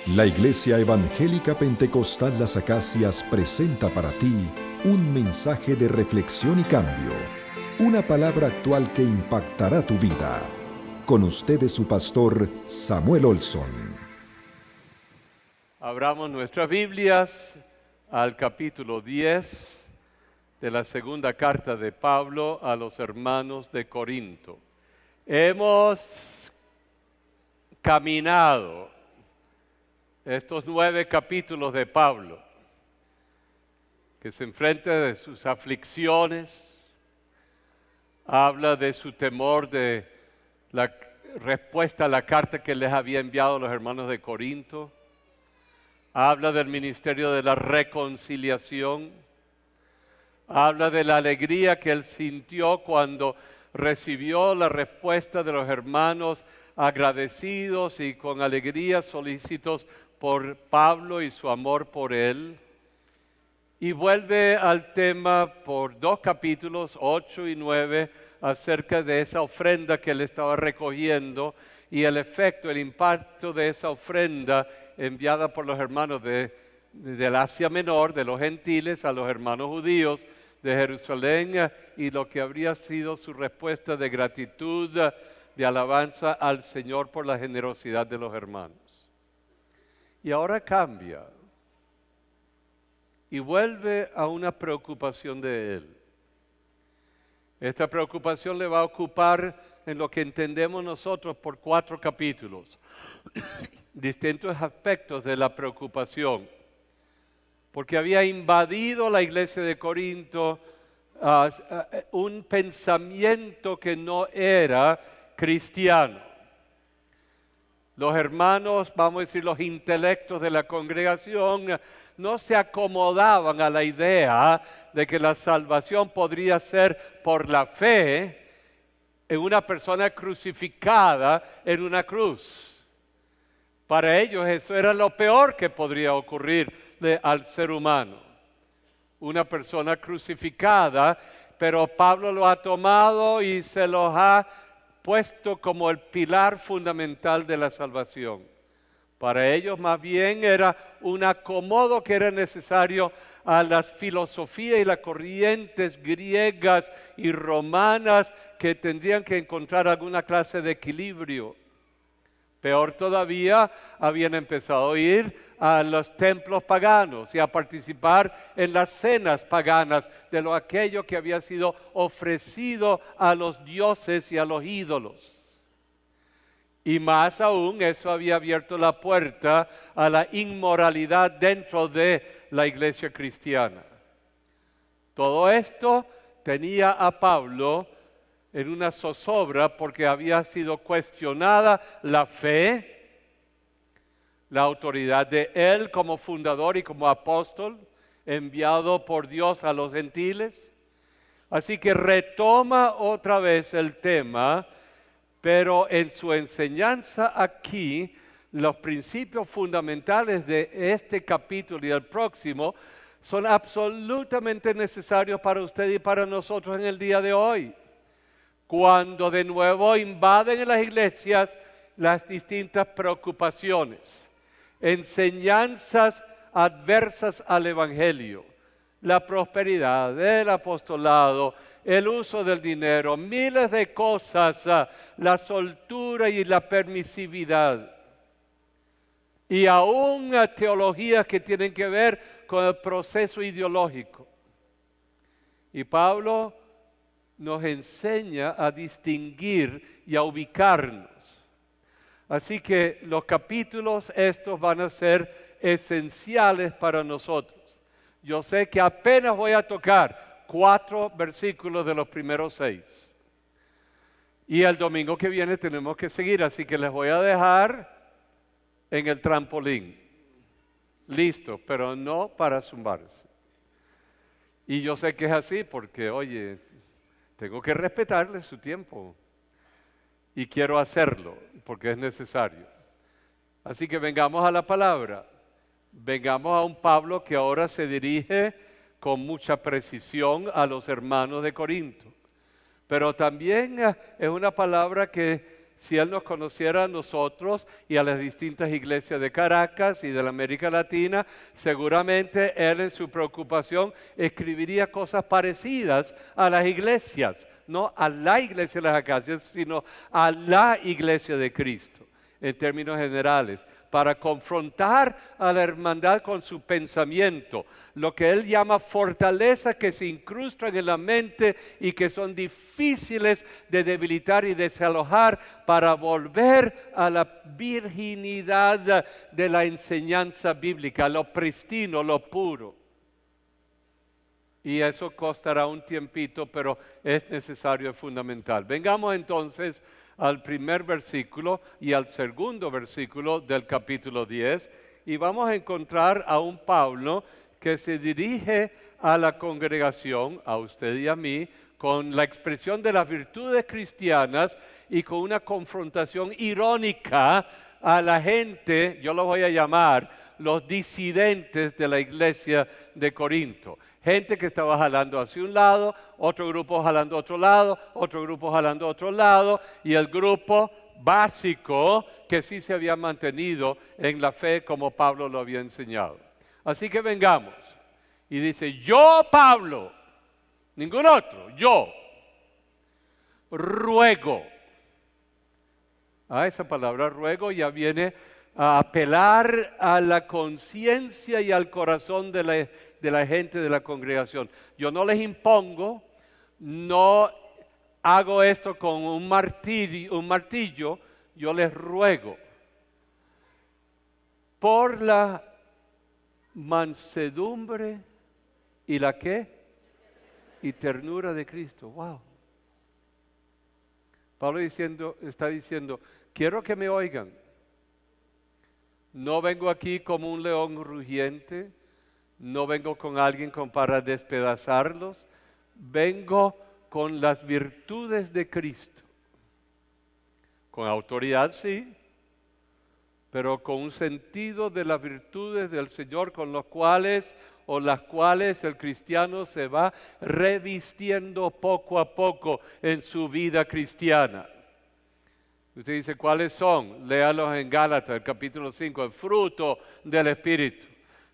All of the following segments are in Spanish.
La Iglesia Evangélica Pentecostal Las Acacias presenta para ti un mensaje de reflexión y cambio, una palabra actual que impactará tu vida. Con ustedes su pastor Samuel Olson. Abramos nuestras Biblias al capítulo 10 de la segunda carta de Pablo a los hermanos de Corinto. Hemos caminado estos 9 capítulos de Pablo, que se enfrenta de sus aflicciones, habla de su temor de la respuesta a la carta que les había enviado a los hermanos de Corinto, habla del ministerio de la reconciliación, habla de la alegría que él sintió cuando recibió la respuesta de los hermanos agradecidos y con alegría solícitos por Pablo y su amor por él. Y vuelve al tema por 2 capítulos, 8 y 9, acerca de esa ofrenda que él estaba recogiendo y el efecto, el impacto de esa ofrenda enviada por los hermanos del Asia Menor, de los gentiles, a los hermanos judíos de Jerusalén, y lo que habría sido su respuesta de gratitud, de alabanza al Señor por la generosidad de los hermanos. Y ahora cambia y vuelve a una preocupación de él. Esta preocupación le va a ocupar en lo que entendemos nosotros por 4 capítulos, distintos aspectos de la preocupación, porque había invadido la iglesia de Corinto un pensamiento que no era cristiano. Los hermanos, vamos a decir, los intelectos de la congregación no se acomodaban a la idea de que la salvación podría ser por la fe en una persona crucificada en una cruz. Para ellos eso era lo peor que podría ocurrirle al ser humano. Una persona crucificada, pero Pablo lo ha tomado y se los ha puesto como el pilar fundamental de la salvación. Para ellos más bien era un acomodo que era necesario a las filosofías y las corrientes griegas y romanas que tendrían que encontrar alguna clase de equilibrio. Peor todavía, habían empezado a ir a los templos paganos y a participar en las cenas paganas de lo aquello que había sido ofrecido a los dioses y a los ídolos. Y más aún, eso había abierto la puerta a la inmoralidad dentro de la iglesia cristiana. Todo esto tenía a Pablo en una zozobra porque había sido cuestionada la fe, la autoridad de él como fundador y como apóstol, enviado por Dios a los gentiles. Así que retoma otra vez el tema, pero en su enseñanza aquí, los principios fundamentales de este capítulo y el próximo son absolutamente necesarios para usted y para nosotros en el día de hoy. Cuando de nuevo invaden en las iglesias las distintas preocupaciones, enseñanzas adversas al Evangelio, la prosperidad, el apostolado, el uso del dinero, miles de cosas, la soltura y la permisividad, y aún teologías que tienen que ver con el proceso ideológico. Y Pablo nos enseña a distinguir y a ubicarnos. Así que los capítulos estos van a ser esenciales para nosotros. Yo sé que apenas voy a tocar 4 versículos de los primeros 6. Y el domingo que viene tenemos que seguir, así que les voy a dejar en el trampolín. Listo, pero no para zumbarse. Y yo sé que es así porque, oye, tengo que respetarle su tiempo. Y quiero hacerlo porque es necesario. Así que vengamos a la palabra. Vengamos a un Pablo que ahora se dirige con mucha precisión a los hermanos de Corinto. Pero también es una palabra que si Él nos conociera a nosotros y a las distintas iglesias de Caracas y de la América Latina, seguramente Él en su preocupación escribiría cosas parecidas a las iglesias, no a la iglesia de las Acacias, sino a la iglesia de Cristo, en términos generales, para confrontar a la hermandad con su pensamiento, lo que él llama fortalezas que se incrustan en la mente y que son difíciles de debilitar y desalojar para volver a la virginidad de la enseñanza bíblica, lo pristino, lo puro. Y eso costará un tiempito, pero es necesario, es fundamental. Vengamos entonces al primer versículo y al segundo versículo del capítulo 10, y vamos a encontrar a un Pablo que se dirige a la congregación, a usted y a mí, con la expresión de las virtudes cristianas y con una confrontación irónica a la gente, yo los voy a llamar los disidentes de la iglesia de Corinto. Gente que estaba jalando hacia un lado, otro grupo jalando a otro lado, otro grupo jalando a otro lado, y el grupo básico que sí se había mantenido en la fe como Pablo lo había enseñado. Así que vengamos. Y dice, yo Pablo, ningún otro, yo ruego. Esa palabra ruego ya viene a apelar a la conciencia y al corazón de la gente de la congregación. Yo no les impongo, no hago esto con un martillo, yo les ruego por la mansedumbre y la ¿qué? Y ternura de Cristo. Wow. Pablo está diciendo, quiero que me oigan. No vengo aquí como un león rugiente, no vengo con alguien para despedazarlos, vengo con las virtudes de Cristo. Con autoridad sí, pero con un sentido de las virtudes del Señor con las cuales el cristiano se va revistiendo poco a poco en su vida cristiana. Usted dice, ¿cuáles son? Léalos en Gálatas, el capítulo 5, el fruto del Espíritu.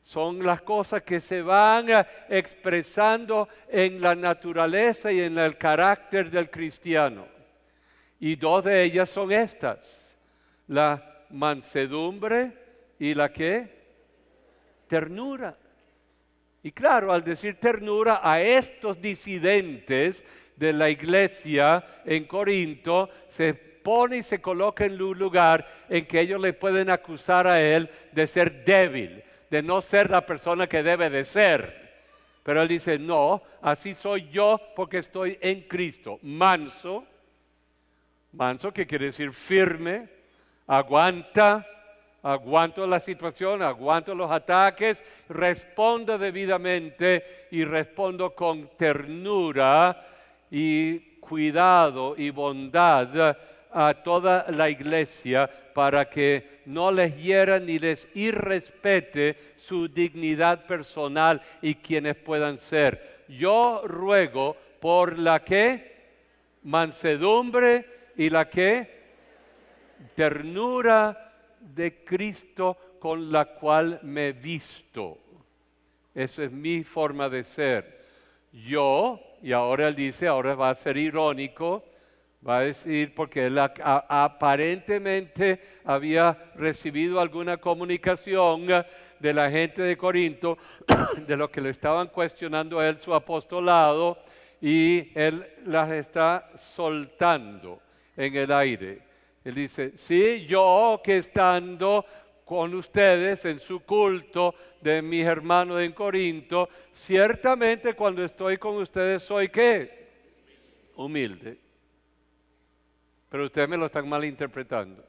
Son las cosas que se van expresando en la naturaleza y en el carácter del cristiano. Y dos de ellas son estas, la mansedumbre y la ¿qué? Ternura. Y claro, al decir ternura a estos disidentes de la iglesia en Corinto, se pone y se coloca en un lugar en que ellos le pueden acusar a él de ser débil, de no ser la persona que debe de ser. Pero él dice, no, así soy yo porque estoy en Cristo. Manso, que quiere decir firme, aguanto la situación, aguanto los ataques, respondo debidamente y respondo con ternura y cuidado y bondad a toda la iglesia para que no les hiera ni les irrespete su dignidad personal y quienes puedan ser. Yo ruego por la que mansedumbre y la que ternura de Cristo con la cual me visto. Esa es mi forma de ser. Yo, y ahora él dice, ahora va a ser irónico, va a decir, porque él aparentemente había recibido alguna comunicación de la gente de Corinto, de lo que le estaban cuestionando a él su apostolado, y él las está soltando en el aire. Él dice, sí, yo que estando con ustedes en su culto de mis hermanos en Corinto, ciertamente cuando estoy con ustedes soy ¿qué? Humilde. Pero ustedes me lo están malinterpretando.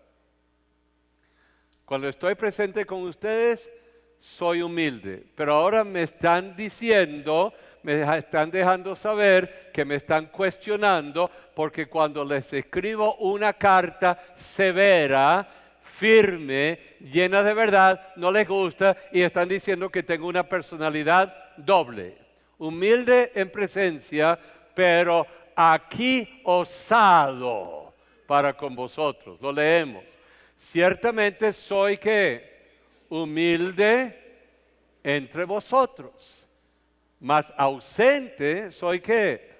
Cuando estoy presente con ustedes, soy humilde. Pero ahora me están diciendo, me están dejando saber que me están cuestionando porque cuando les escribo una carta severa, firme, llena de verdad, no les gusta y están diciendo que tengo una personalidad doble. Humilde en presencia, pero aquí osado para con vosotros. Lo leemos. Ciertamente soy que humilde entre vosotros, mas ausente soy que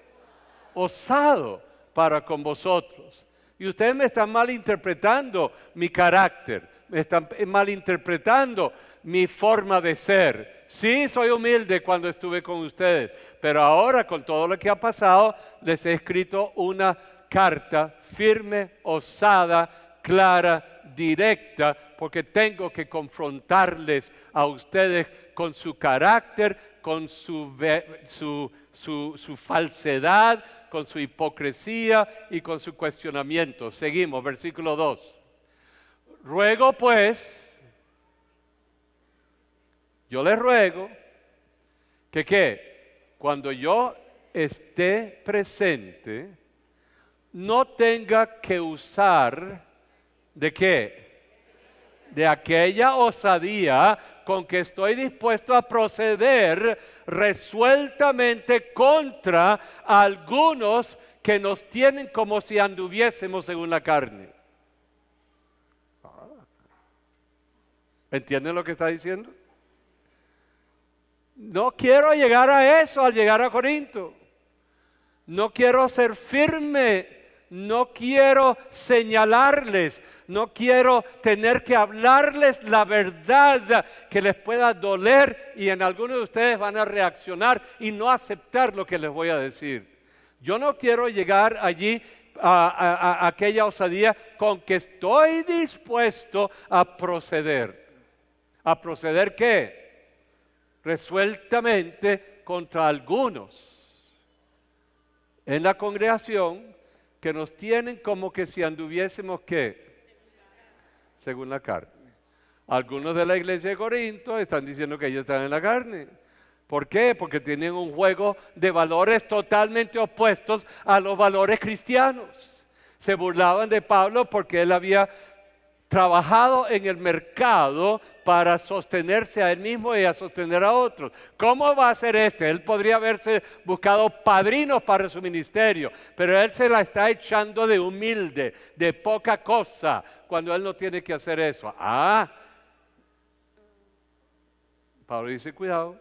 osado para con vosotros. Y ustedes me están malinterpretando mi carácter, me están malinterpretando mi forma de ser. Sí, soy humilde cuando estuve con ustedes, pero ahora con todo lo que ha pasado, les he escrito una carta firme, osada, clara, directa, porque tengo que confrontarles a ustedes con su carácter, con su falsedad, con su hipocresía y con su cuestionamiento. Seguimos, versículo 2. Ruego pues, yo les ruego que cuando yo esté presente, no tenga que usar ¿de qué? De aquella osadía con que estoy dispuesto a proceder resueltamente contra algunos que nos tienen como si anduviésemos según la carne. ¿Entienden lo que está diciendo? No quiero llegar a eso al llegar a Corinto. No quiero ser firme. No quiero señalarles, no quiero tener que hablarles la verdad que les pueda doler y en algunos de ustedes van a reaccionar y no aceptar lo que les voy a decir. Yo no quiero llegar allí a aquella osadía con que estoy dispuesto a proceder. ¿A proceder qué? Resueltamente contra algunos en la congregación que nos tienen como que si anduviésemos, ¿qué? Según la carne. Algunos de la iglesia de Corinto están diciendo que ellos están en la carne. ¿Por qué? Porque tienen un juego de valores totalmente opuestos a los valores cristianos. Se burlaban de Pablo porque él había trabajado en el mercado para sostenerse a él mismo y a sostener a otros. ¿Cómo va a ser este? Él podría haberse buscado padrinos para su ministerio, pero él se la está echando de humilde, de poca cosa, cuando él no tiene que hacer eso. Pablo dice cuidado,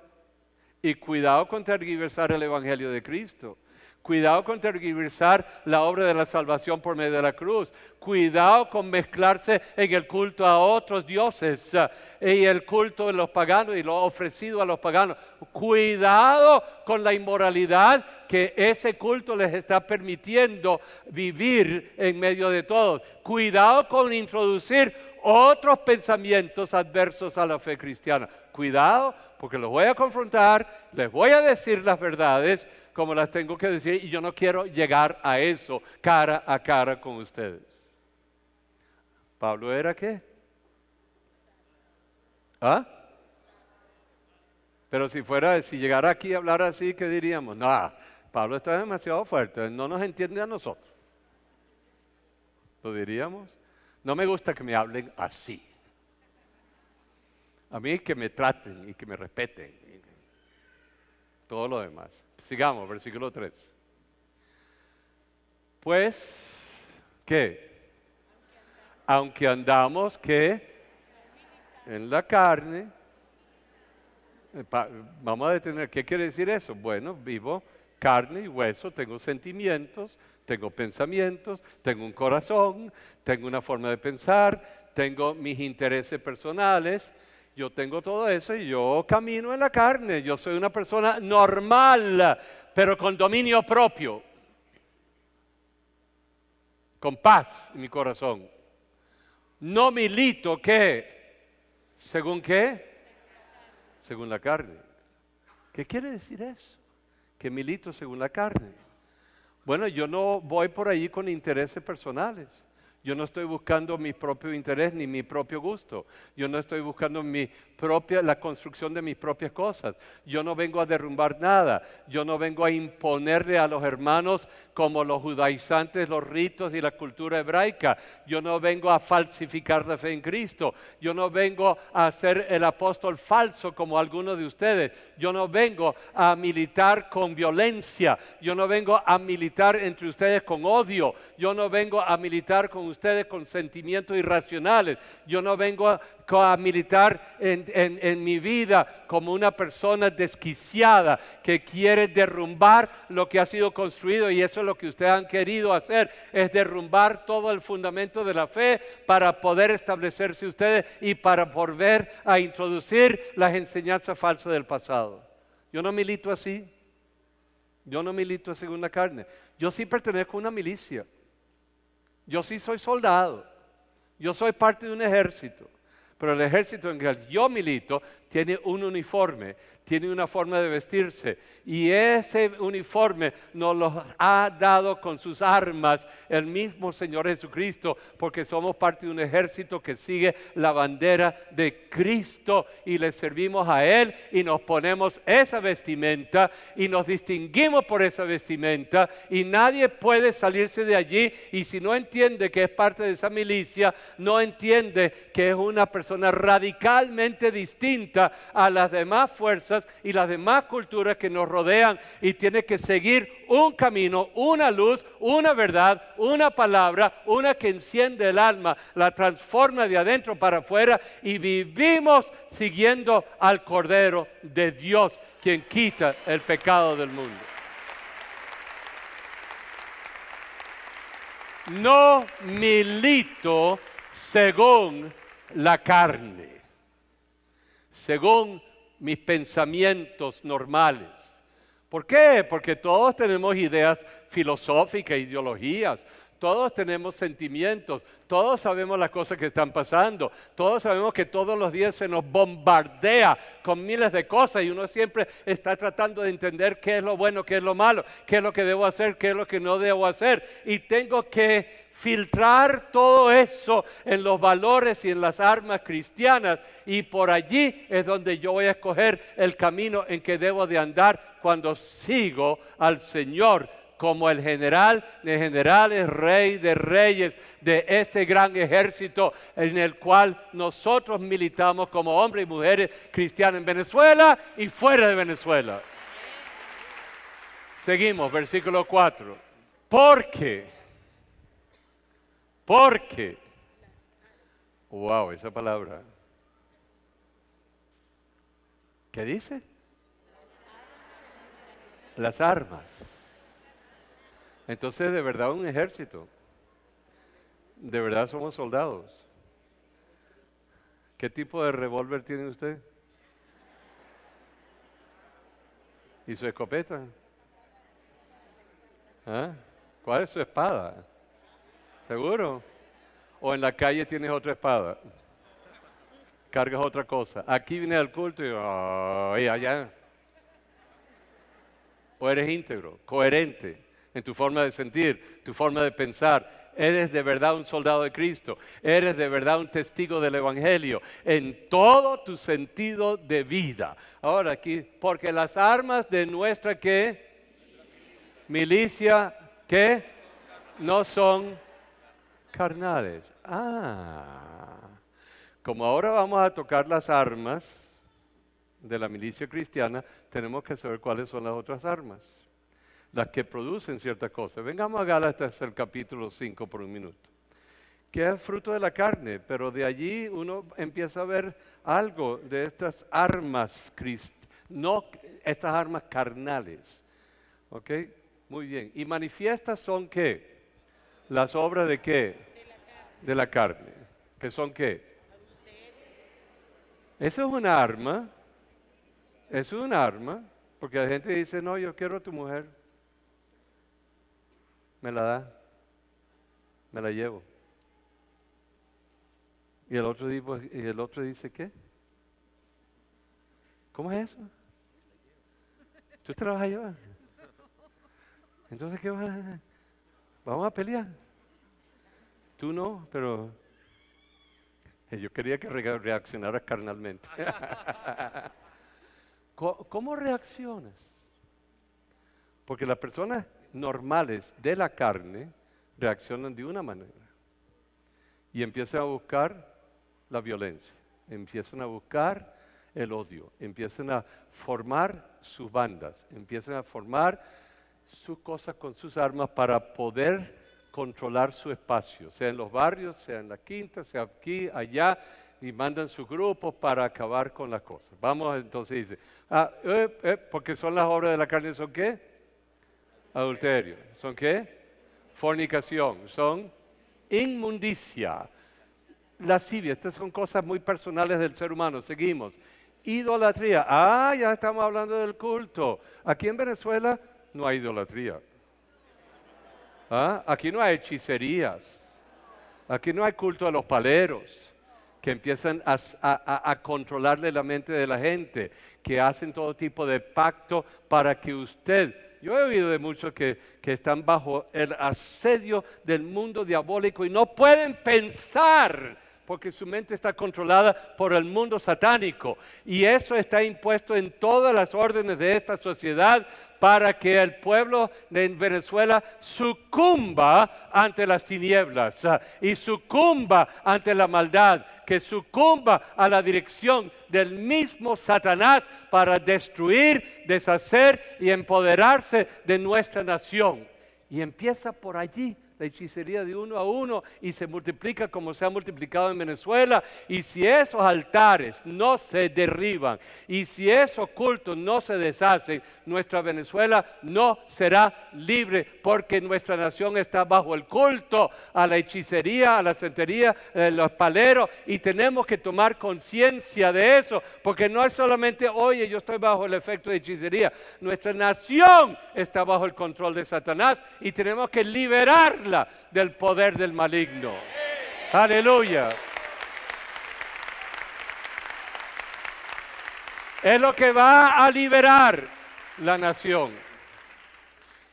y cuidado con tergiversar el evangelio de Cristo. Cuidado con tergiversar la obra de la salvación por medio de la cruz. Cuidado con mezclarse en el culto a otros dioses y el culto de los paganos y lo ofrecido a los paganos. Cuidado con la inmoralidad que ese culto les está permitiendo vivir en medio de todos. Cuidado con introducir otros pensamientos adversos a la fe cristiana. Cuidado, porque los voy a confrontar, les voy a decir las verdades como las tengo que decir y yo no quiero llegar a eso cara a cara con ustedes. ¿Pablo era qué? Pero si llegara aquí a hablar así, ¿qué diríamos? No, Pablo está demasiado fuerte, no nos entiende a nosotros. ¿Lo diríamos? No me gusta que me hablen así. A mí que me traten y que me respeten. Todo lo demás. Sigamos, versículo 3. Pues, ¿qué? Aunque andamos, ¿qué? En la carne. Vamos a detener, ¿qué quiere decir eso? Bueno, vivo carne y hueso, tengo sentimientos, tengo pensamientos, tengo un corazón, tengo una forma de pensar, tengo mis intereses personales. Yo tengo todo eso y yo camino en la carne. Yo soy una persona normal, pero con dominio propio. Con paz en mi corazón. No milito, ¿qué? ¿Según qué? Según la carne. ¿Qué quiere decir eso? Que milito según la carne. Bueno, yo no voy por ahí con intereses personales. Yo no estoy buscando mi propio interés ni mi propio gusto. Yo no estoy buscando la construcción de mis propias cosas. Yo no vengo a derrumbar nada. Yo no vengo a imponerle a los hermanos como los judaizantes los ritos y la cultura hebraica. Yo no vengo a falsificar la fe en Cristo. Yo no vengo a ser el apóstol falso como algunos de ustedes. Yo no vengo a militar con violencia. Yo no vengo a militar entre ustedes con odio. Yo no vengo a militar con ustedes con sentimientos irracionales. Yo no vengo a militar en mi vida como una persona desquiciada que quiere derrumbar lo que ha sido construido, y eso es lo que ustedes han querido hacer, es derrumbar todo el fundamento de la fe para poder establecerse ustedes y para volver a introducir las enseñanzas falsas del pasado. Yo no milito así. Yo no milito según la carne. Yo sí pertenezco a una milicia. Yo sí soy soldado. Yo soy parte de un ejército. Pero el ejército en el que yo milito tiene un uniforme, tiene una forma de vestirse. Y ese uniforme nos lo ha dado con sus armas el mismo Señor Jesucristo, porque somos parte de un ejército que sigue la bandera de Cristo y le servimos a Él y nos ponemos esa vestimenta y nos distinguimos por esa vestimenta, y nadie puede salirse de allí, y si no entiende que es parte de esa milicia, no entiende que es una persona radicalmente distinta a las demás fuerzas y las demás culturas que nos rodean, y tiene que seguir un camino, una luz, una verdad, una palabra, una que enciende el alma, la transforma de adentro para afuera, y vivimos siguiendo al Cordero de Dios, quien quita el pecado del mundo. No milito según la carne, según mis pensamientos normales. ¿Por qué? Porque todos tenemos ideas filosóficas, ideologías, todos tenemos sentimientos, todos sabemos las cosas que están pasando, todos sabemos que todos los días se nos bombardea con miles de cosas, y uno siempre está tratando de entender qué es lo bueno, qué es lo malo, qué es lo que debo hacer, qué es lo que no debo hacer, y tengo que filtrar todo eso en los valores y en las armas cristianas, y por allí es donde yo voy a escoger el camino en que debo de andar cuando sigo al Señor como el general de generales, rey de reyes de este gran ejército en el cual nosotros militamos como hombres y mujeres cristianos en Venezuela y fuera de Venezuela. Seguimos, versículo 4. Porque, wow, esa palabra. ¿Qué dice? Las armas. Entonces, de verdad, un ejército. De verdad somos soldados. ¿Qué tipo de revólver tiene usted? ¿Y su escopeta? ¿Ah? ¿Cuál es su espada? ¿Seguro? ¿O en la calle tienes otra espada? Cargas otra cosa. Aquí vienes al culto y allá. ¿O eres íntegro, coherente en tu forma de sentir, tu forma de pensar? ¿Eres de verdad un soldado de Cristo? ¿Eres de verdad un testigo del Evangelio en todo tu sentido de vida? Ahora aquí, porque las armas de nuestra, ¿qué? Milicia, ¿qué? No son carnales. Como ahora vamos a tocar las armas de la milicia cristiana, tenemos que saber cuáles son las otras armas, las que producen ciertas cosas. Vengamos a Gálatas, el capítulo 5 por un minuto, que es fruto de la carne, pero de allí uno empieza a ver algo de estas armas, no estas armas carnales. ¿Ok? Muy bien. ¿Y manifiestas son qué? ¿Las obras de qué? De la carne. ¿Que son qué? Eso es una arma. Eso es un arma, porque la gente dice, no, yo quiero a tu mujer. Me la da. Me la llevo. Y el otro dice, ¿qué? ¿Cómo es eso? ¿Tú te la vas a llevar? Entonces, ¿qué vas a hacer? Vamos a pelear. Tú no, pero yo quería que reaccionaras carnalmente. ¿Cómo reaccionas? Porque las personas normales de la carne reaccionan de una manera y empiezan a buscar la violencia, empiezan a buscar el odio, empiezan a formar sus bandas, empiezan a formar sus cosas con sus armas para poder controlar su espacio, sea en los barrios, sea en la quinta, sea aquí, allá, y mandan sus grupos para acabar con las cosas. Vamos entonces, dice, porque son las obras de la carne, ¿son qué? Adulterio. ¿Son qué? Fornicación. Son inmundicia. Lascivia. Estas son cosas muy personales del ser humano. Seguimos. Idolatría. Ya estamos hablando del culto. Aquí en Venezuela no hay idolatría. Aquí no hay hechicerías. Aquí no hay culto a los paleros que empiezan a controlarle la mente de la gente, que hacen todo tipo de pacto para que usted... Yo he oído de muchos que están bajo el asedio del mundo diabólico y no pueden pensar porque su mente está controlada por el mundo satánico. Y eso está impuesto en todas las órdenes de esta sociedad para que el pueblo de Venezuela sucumba ante las tinieblas y sucumba ante la maldad, que sucumba a la dirección del mismo Satanás para destruir, deshacer y empoderarse de nuestra nación. Y empieza por allí la hechicería de uno a uno y se multiplica como se ha multiplicado en Venezuela. Y si esos altares no se derriban y si esos cultos no se deshacen, nuestra Venezuela no será libre, porque nuestra nación está bajo el culto a la hechicería, a la santería, los paleros, y tenemos que tomar conciencia de eso, porque no es solamente, oye, yo estoy bajo el efecto de hechicería. Nuestra nación está bajo el control de Satanás y tenemos que liberarla del poder del maligno. Aleluya. Es lo que va a liberar la nación.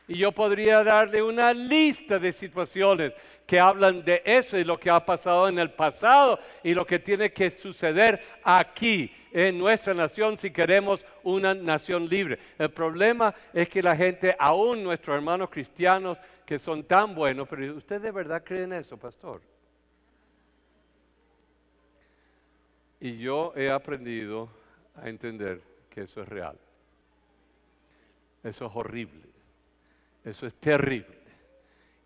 Y yo podría darle una lista de situaciones que hablan de eso y lo que ha pasado en el pasado y lo que tiene que suceder aquí en nuestra nación si queremos una nación libre. El problema es que la gente, aún nuestros hermanos cristianos que son tan buenos, pero ¿usted de verdad cree en eso, pastor? Y yo he aprendido a entender que eso es real. Eso es horrible. Eso es terrible.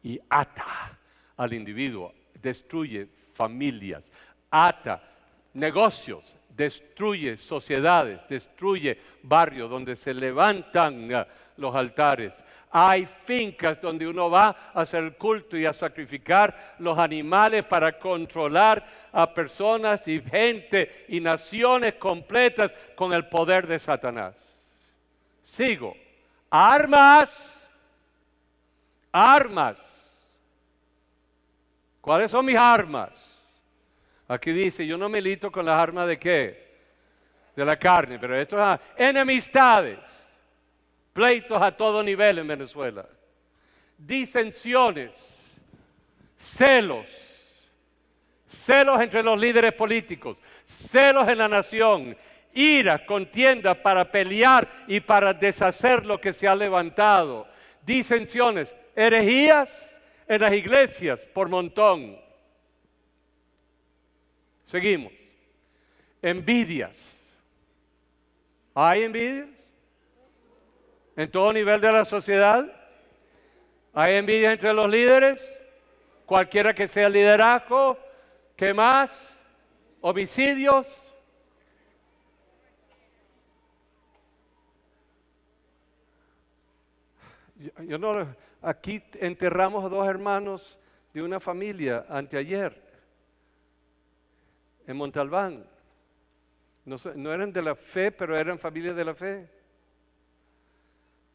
Y ata al individuo, destruye familias, ata negocios, destruye sociedades, destruye barrios donde se levantan los altares. Hay fincas donde uno va a hacer culto y a sacrificar los animales para controlar a personas y gente y naciones completas con el poder de Satanás. Sigo. Armas. ¿Cuáles son mis armas? Aquí dice, yo no milito con las armas de ¿qué? De la carne, pero esto es enemistades, pleitos a todo nivel en Venezuela, disensiones, celos entre los líderes políticos, celos en la nación, ira, contienda para pelear y para deshacer lo que se ha levantado, disensiones, herejías en las iglesias por montón. Seguimos. Envidias. ¿Hay envidias? ¿En todo nivel de la sociedad? ¿Hay envidias entre los líderes? Cualquiera que sea el liderazgo. ¿Qué más? Homicidios. Aquí enterramos a 2 hermanos de una familia anteayer en Montalbán. No eran de la fe, pero eran familias de la fe.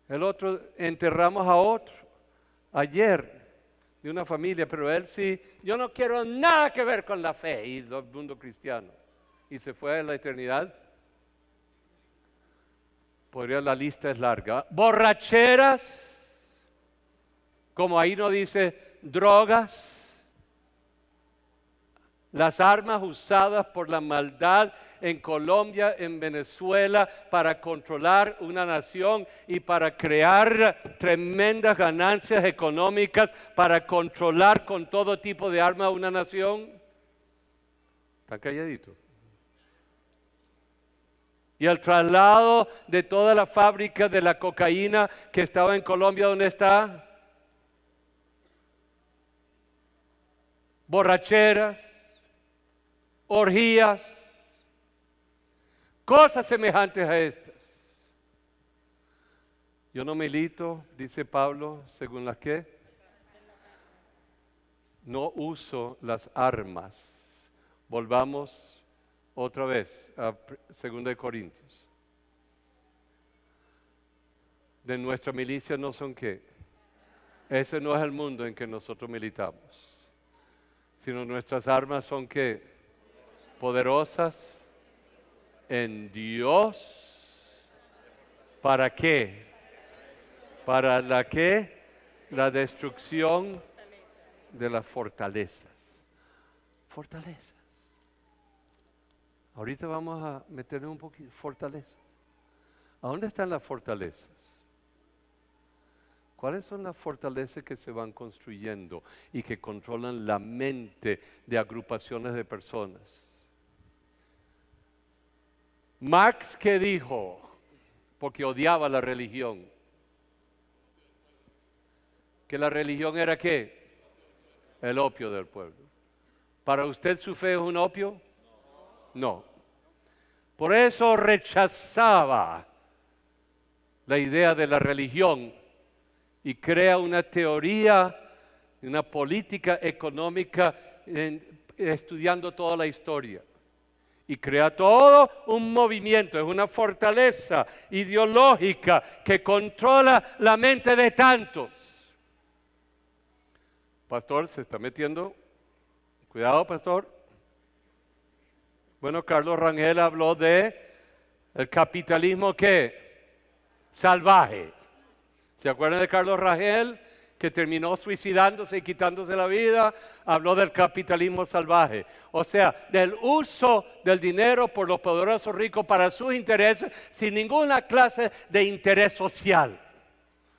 El otro, enterramos a otro ayer de una familia, pero él sí, yo no quiero nada que ver con la fe y el mundo cristiano. Y se fue a la eternidad. La lista es larga. Borracheras, como ahí no dice drogas, Las armas usadas por la maldad en Colombia, en Venezuela, para controlar una nación y para crear tremendas ganancias económicas, para controlar con todo tipo de armas una nación. Están calladitos. Y el traslado de toda la fábrica de la cocaína que estaba en Colombia, ¿dónde está? Borracheras, orgías, cosas semejantes a estas. Yo no milito, dice Pablo, según las que no uso las armas. Volvamos otra vez a 2 Corintios. De nuestra milicia no son qué. Ese no es el mundo en que nosotros militamos. Sino nuestras armas son qué. Poderosas en Dios. ¿Para qué? ¿Para la qué? La destrucción de las fortalezas. Fortalezas. Ahorita vamos a meterle un poquito fortalezas. ¿A dónde están las fortalezas? ¿Cuáles son las fortalezas que se van construyendo y que controlan la mente de agrupaciones de personas? Marx, ¿qué dijo? Porque odiaba la religión. ¿Que la religión era qué? El opio del pueblo. ¿Para usted su fe es un opio? No. Por eso rechazaba la idea de la religión y crea una teoría, una política económica estudiando toda la historia. Y crea todo un movimiento, es una fortaleza ideológica que controla la mente de tantos. Pastor, se está metiendo. Cuidado, pastor. Bueno, Carlos Rangel habló de el capitalismo ¿qué? Salvaje. ¿Se acuerdan de Carlos Rangel que terminó suicidándose y quitándose la vida? Habló del capitalismo salvaje. O sea, del uso del dinero por los poderosos ricos para sus intereses sin ninguna clase de interés social.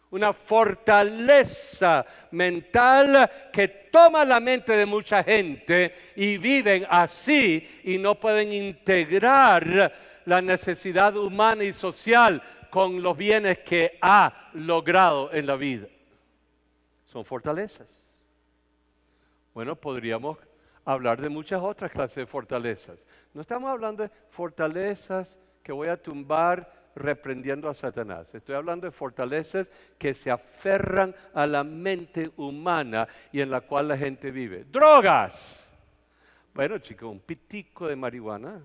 Una fortaleza mental que toma la mente de mucha gente y viven así y no pueden integrar la necesidad humana y social con los bienes que ha logrado en la vida. Son fortalezas. Bueno, podríamos hablar de muchas otras clases de fortalezas. No estamos hablando de fortalezas que voy a tumbar reprendiendo a Satanás. Estoy hablando de fortalezas que se aferran a la mente humana y en la cual la gente vive. ¡Drogas! Bueno, chicos, un pitico de marihuana.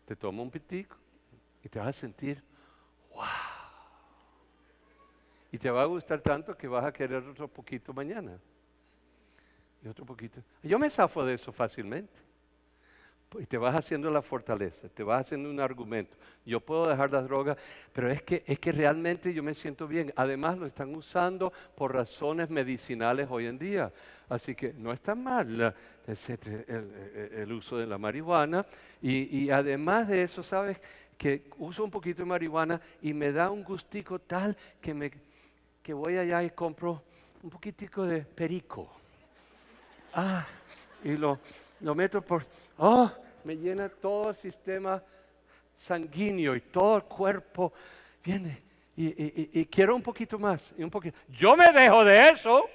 Te toma un pitico y te vas a sentir, ¡wow! Y te va a gustar tanto que vas a querer otro poquito mañana. Y otro poquito. Yo me zafo de eso fácilmente. Y te vas haciendo la fortaleza, te vas haciendo un argumento. Yo puedo dejar las drogas, pero es que realmente yo me siento bien. Además lo están usando por razones medicinales hoy en día. Así que no está mal el uso de la marihuana. Y además de eso, ¿sabes? Que uso un poquito de marihuana y me da un gustico tal que voy allá y compro un poquitico de perico. Y lo meto por... me llena todo el sistema sanguíneo y todo el cuerpo viene y quiero un poquito más y un poquito. Yo me dejo de eso.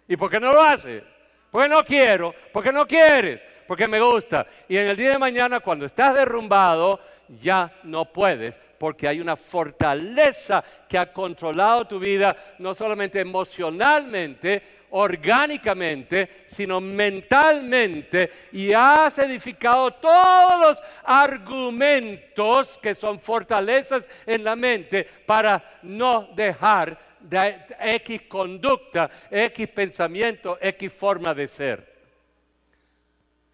¿Y por qué no lo hace? Porque no quiero, porque no quieres, porque me gusta. Y en el día de mañana cuando estás derrumbado ya no puedes porque hay una fortaleza que ha controlado tu vida no solamente emocionalmente, orgánicamente, sino mentalmente, y has edificado todos los argumentos que son fortalezas en la mente para no dejar de X conducta, X pensamiento, X forma de ser.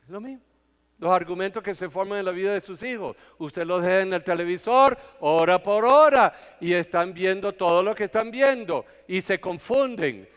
Es lo mismo. Los argumentos que se forman en la vida de sus hijos. Usted los deja en el televisor hora por hora y están viendo todo lo que están viendo y se confunden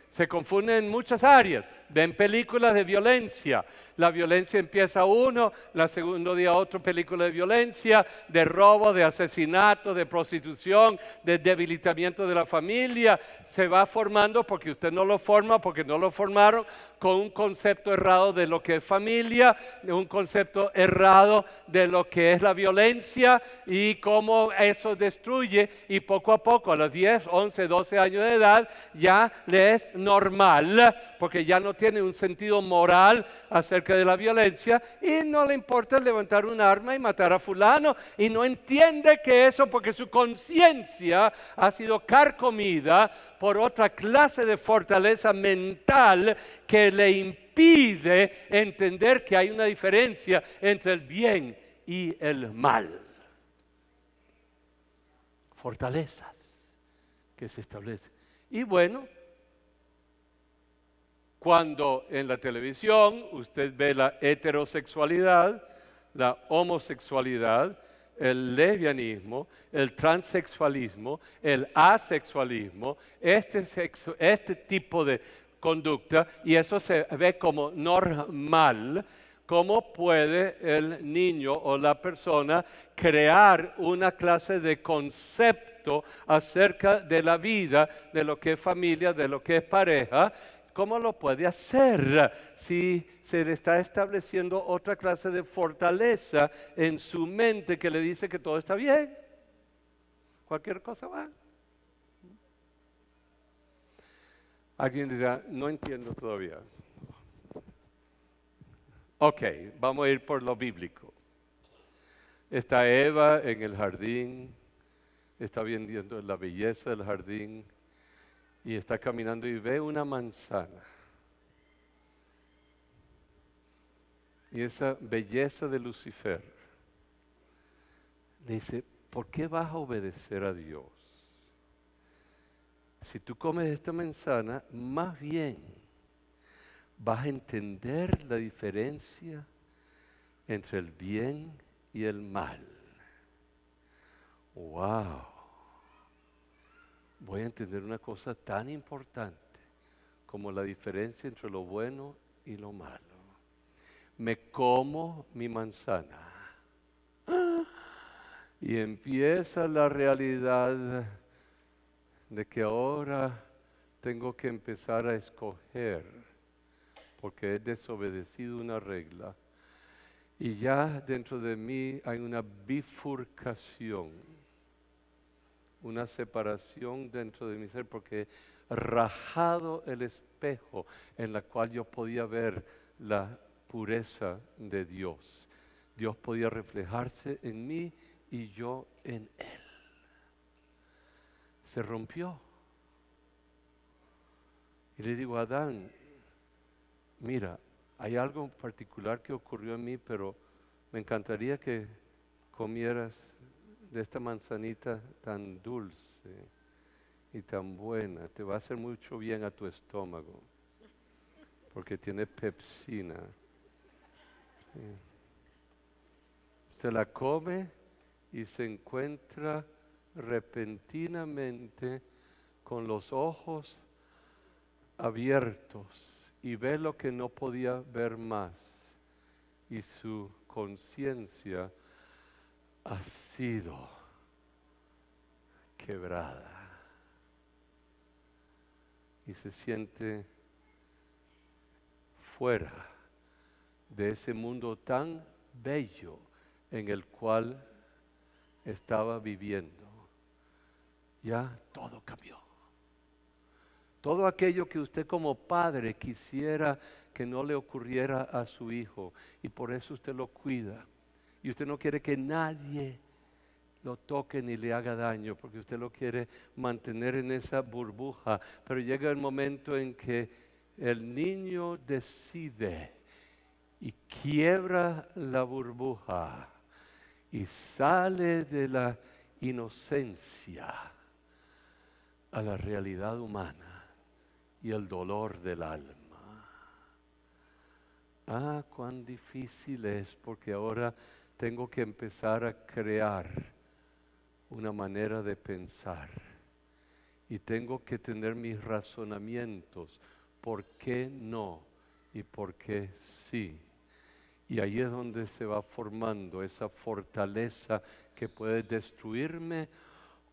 en muchas áreas. ven películas de violencia. La violencia empieza uno, la segundo día otra película de violencia, de robo, de asesinato, de prostitución, de debilitamiento de la familia. Se va formando porque usted no lo forma, porque no lo formaron, con un concepto errado de lo que es familia, un concepto errado de lo que es la violencia y cómo eso destruye, y poco a poco a los 10, 11, 12 años de edad ya le es normal porque ya no tiene un sentido moral acerca de la violencia y no le importa levantar un arma y matar a fulano y no entiende que eso porque su conciencia ha sido carcomida por otra clase de fortaleza mental que le impide entender que hay una diferencia entre el bien y el mal. Fortalezas que se establecen. Y bueno, cuando en la televisión usted ve la heterosexualidad, la homosexualidad, el lesbianismo, el transexualismo, el asexualismo, este tipo de conducta, y eso se ve como normal, ¿cómo puede el niño o la persona crear una clase de concepto acerca de la vida, de lo que es familia, de lo que es pareja? ¿Cómo lo puede hacer si se le está estableciendo otra clase de fortaleza en su mente que le dice que todo está bien? Cualquier cosa va. Alguien dirá, no entiendo todavía. Ok, vamos a ir por lo bíblico. Está Eva en el jardín, está viendo la belleza del jardín y está caminando y ve una manzana. Y esa belleza de Lucifer le dice, ¿por qué vas a obedecer a Dios? Si tú comes esta manzana, más bien vas a entender la diferencia entre el bien y el mal. ¡Wow! Voy a entender una cosa tan importante como la diferencia entre lo bueno y lo malo. Me como mi manzana y empieza la realidad de que ahora tengo que empezar a escoger porque he desobedecido una regla y ya dentro de mí hay una bifurcación, una separación dentro de mi ser porque he rajado el espejo en la cual yo podía ver la pureza de Dios. Dios podía reflejarse en mí y yo en Él. Se rompió. Y le digo a Adán, mira, hay algo particular que ocurrió en mí, pero me encantaría que comieras de esta manzanita tan dulce y tan buena. Te va a hacer mucho bien a tu estómago, porque tiene pepsina. Sí. Se la come y se encuentra repentinamente con los ojos abiertos y ve lo que no podía ver más y su conciencia ha sido quebrada y se siente fuera de ese mundo tan bello en el cual estaba viviendo. Ya todo cambió. Todo aquello que usted como padre quisiera que no le ocurriera a su hijo y por eso usted lo cuida y usted no quiere que nadie lo toque ni le haga daño porque usted lo quiere mantener en esa burbuja, pero llega el momento en que el niño decide y quiebra la burbuja y sale de la inocencia a la realidad humana y el dolor del alma. Ah, cuán difícil es, porque ahora tengo que empezar a crear una manera de pensar y tengo que tener mis razonamientos. ¿Por qué no? y por qué sí. Y ahí es donde se va formando esa fortaleza que puede destruirme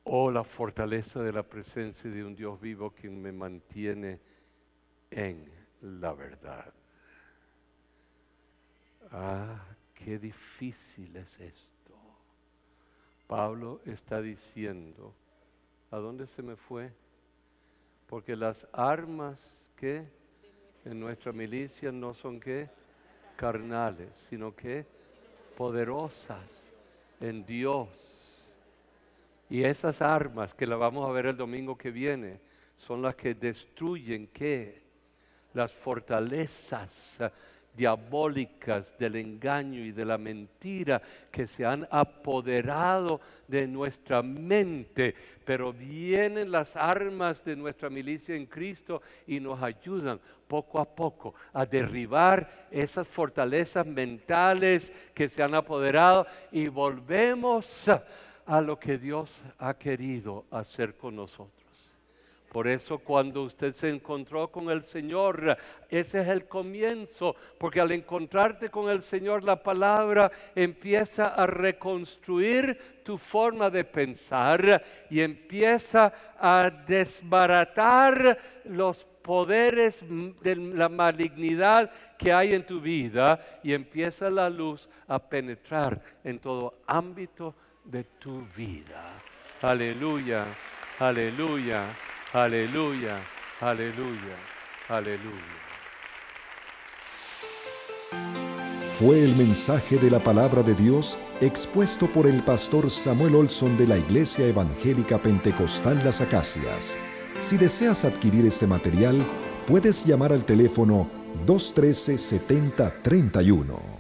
o la fortaleza de la presencia de un Dios vivo quien me mantiene en la verdad. Ah, qué difícil es esto. Pablo está diciendo, ¿a dónde se me fue? Porque las armas que en nuestra milicia no son que carnales, sino que poderosas en Dios. Y esas armas que las vamos a ver el domingo que viene son las que destruyen ¿qué? Las fortalezas diabólicas del engaño y de la mentira que se han apoderado de nuestra mente, pero vienen las armas de nuestra milicia en Cristo y nos ayudan poco a poco a derribar esas fortalezas mentales que se han apoderado y volvemos a lo que Dios ha querido hacer con nosotros. Por eso cuando usted se encontró con el Señor, ese es el comienzo, porque al encontrarte con el Señor, la palabra empieza a reconstruir tu forma de pensar y empieza a desbaratar los poderes de la malignidad que hay en tu vida y empieza la luz a penetrar en todo ámbito de tu vida. Aleluya, aleluya. Aleluya, aleluya, aleluya. Fue el mensaje de la palabra de Dios expuesto por el pastor Samuel Olson de la Iglesia Evangélica Pentecostal Las Acacias. Si deseas adquirir este material, puedes llamar al teléfono 213-7031.